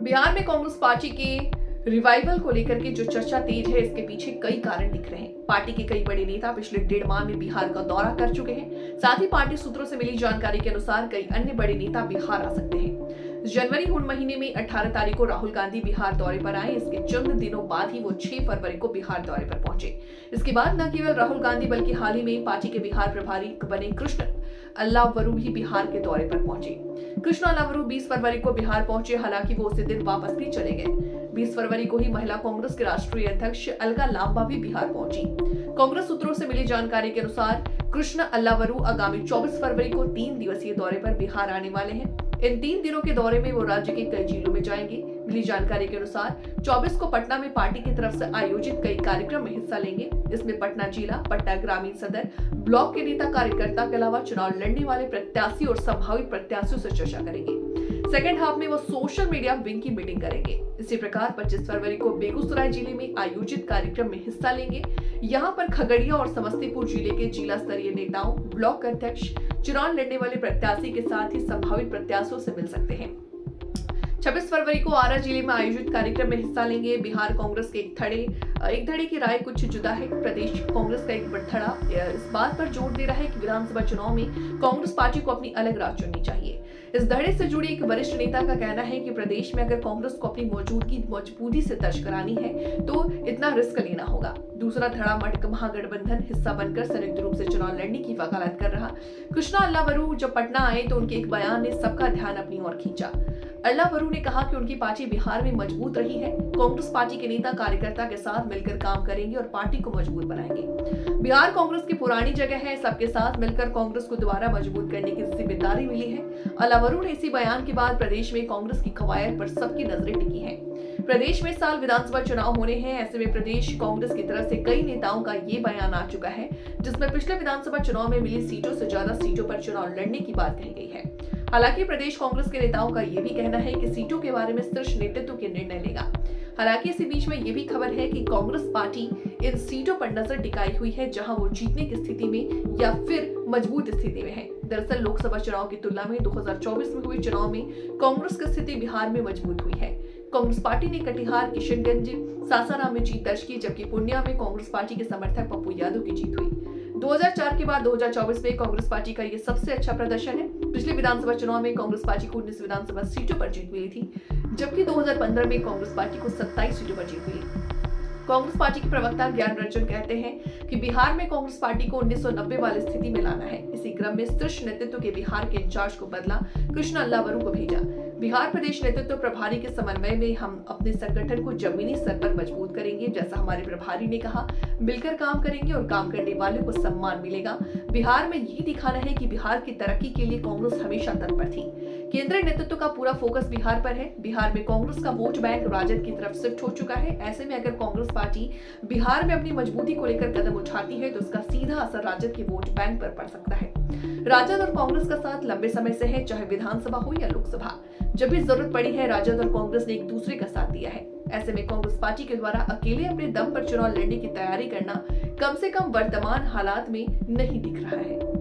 बिहार में कांग्रेस पार्टी के रिवाइवल को लेकर के जो चर्चा तेज है, इसके पीछे कई कारण दिख रहे हैं। पार्टी के कई बड़े नेता पिछले 1.5 माह में बिहार का दौरा कर चुके हैं। साथ ही पार्टी सूत्रों से मिली जानकारी के अनुसार कई अन्य बड़े नेता बिहार आ सकते हैं। जनवरी महीने में 18 तारीख को राहुल गांधी बिहार दौरे पर आए। इसके चंद दिनों बाद ही वो 6 फरवरी को बिहार दौरे पर पहुंचे। इसके बाद न केवल राहुल गांधी बल्कि हाल ही में पार्टी के बिहार प्रभारी बने कृष्ण अल्लावरू भी बिहार के दौरे पर पहुंचे। कृष्ण अल्लावरू 20 फरवरी को बिहार पहुंचे। हालांकि वो उसी दिन वापस भी चले गए। 20 फरवरी को ही महिला कांग्रेस के राष्ट्रीय अध्यक्ष अलका लांबा भी बिहार पहुंची। कांग्रेस सूत्रों से मिली जानकारी के अनुसार कृष्ण अल्लावरू आगामी 24 फरवरी को 3 दिवसीय दौरे पर बिहार आने वाले हैं। इन 3 दिनों के दौरे में वो राज्य के कई जिलों में जाएंगे। मिली जानकारी के अनुसार 24 को पटना में पार्टी की तरफ से आयोजित कई कार्यक्रम में हिस्सा लेंगे। इसमें पटना जिला, पटना ग्रामीण सदर, ब्लॉक के नेता कार्यकर्ता के अलावा चुनाव लड़ने वाले प्रत्याशी और संभावित प्रत्याशियों से चर्चा करेंगे। सेकेंड हाफ में वो सोशल मीडिया विंग की मीटिंग करेंगे। इसी प्रकार 25 फरवरी को बेगूसराय जिले में आयोजित कार्यक्रम में हिस्सा लेंगे। यहाँ पर खगड़िया और समस्तीपुर जिले के जिला स्तरीय नेताओं, ब्लॉक अध्यक्ष, चुनाव लड़ने वाले प्रत्याशी के साथ ही संभावित प्रत्याशियों से मिल सकते हैं। 26 फरवरी को आरा जिले में आयोजित कार्यक्रम में हिस्सा लेंगे। बिहार कांग्रेस के एक धड़े की राय कुछ जुदा है। प्रदेश कांग्रेस का एक धड़ा इस बात पर जोर दे रहा है कि विधानसभा चुनाव में कांग्रेस पार्टी को अपनी अलग राह चुननी चाहिए। इस धड़े से जुड़े एक वरिष्ठ नेता का कहना है कि प्रदेश में अगर कांग्रेस को अपनी मौजूदगी मजबूती से दर्ज करानी है तो इतना रिस्क लेना होगा। दूसरा धड़ा महागठबंधन हिस्सा बनकर संयुक्त रूप से चुनाव लड़ने की वकालत कर रहा। कृष्णा अल्लावरू जब पटना आए तो उनके एक बयान ने सबका ध्यान अपनी ओर खींचा। अल्लावरू ने कहा कि उनकी पार्टी बिहार में मजबूत रही है। कांग्रेस पार्टी के नेता कार्यकर्ता के साथ मिलकर काम करेंगे और पार्टी को मजबूत बनाएंगे। बिहार कांग्रेस की पुरानी जगह है। सबके साथ मिलकर कांग्रेस को दोबारा मजबूत करने की जिम्मेदारी मिली है। अल्लावरू ने इसी बयान के बाद प्रदेश में कांग्रेस की कवायद पर सबकी नजरें टिकी हैं। प्रदेश में इस साल विधानसभा चुनाव होने हैं। ऐसे में प्रदेश कांग्रेस की तरफ से कई नेताओं का ये बयान आ चुका है, जिसमें पिछले विधानसभा चुनाव में मिली सीटों से ज्यादा सीटों पर चुनाव लड़ने की बात कही गई है। हालांकि प्रदेश कांग्रेस के नेताओं का ये भी कहना है कि सीटों के बारे में शीर्ष नेतृत्व के निर्णय लेगा। हालांकि इसी बीच में ये भी खबर है कि कांग्रेस पार्टी इन सीटों पर नजर टिकाई हुई है जहां वो जीतने की स्थिति में या फिर मजबूत स्थिति में है। दरअसल लोकसभा चुनाव की तुलना में 2024 में हुए चुनाव में कांग्रेस की स्थिति बिहार में मजबूत हुई है। कांग्रेस पार्टी ने कटिहार, किशनगंज, सासाराम में जीत दर्ज की, जबकि पूर्णिया में कांग्रेस पार्टी के समर्थक पप्पू यादव की जीत हुई। 2004 के बाद 2024 में कांग्रेस पार्टी का ये सबसे अच्छा प्रदर्शन है। पिछले विधानसभा चुनाव में कांग्रेस पार्टी को 19 विधानसभा सीटों पर जीत मिली थी, जबकि 2015 में कांग्रेस पार्टी को 27 सीटों पर जीत मिली। कांग्रेस पार्टी के प्रवक्ता ज्ञान रंजन कहते हैं कि बिहार में कांग्रेस पार्टी को 1990 वाली स्थिति में लाना है। इसी क्रम में शीर्ष नेतृत्व के बिहार के इंचार्ज को बदला, कृष्ण अल्लावरू को भेजा। बिहार प्रदेश नेतृत्व प्रभारी के समन्वय में हम अपने संगठन को जमीनी स्तर पर मजबूत करेंगे। जैसा हमारे प्रभारी ने कहा, मिलकर काम करेंगे और काम करने वालों को सम्मान मिलेगा। बिहार में यही दिखाना है कि बिहार की तरक्की के लिए कांग्रेस हमेशा तत्पर थी। केंद्रीय नेतृत्व का पूरा फोकस बिहार पर है। बिहार में कांग्रेस का वोट बैंक राजद की तरफ शिफ्ट हो चुका है। ऐसे में अगर कांग्रेस पार्टी बिहार में अपनी मजबूती को लेकर कदम उठाती है तो उसका सीधा असर राजद के वोट बैंक पर पड़ सकता है। राजद और कांग्रेस का साथ लंबे समय से है, चाहे विधानसभा हो या लोकसभा। जब भी जरूरत पड़ी है, राजद और कांग्रेस ने एक दूसरे का साथ दिया है। ऐसे में कांग्रेस पार्टी के द्वारा अकेले अपने दम पर चुनाव लड़ने की तैयारी करना कम से कम वर्तमान हालात में नहीं दिख रहा है।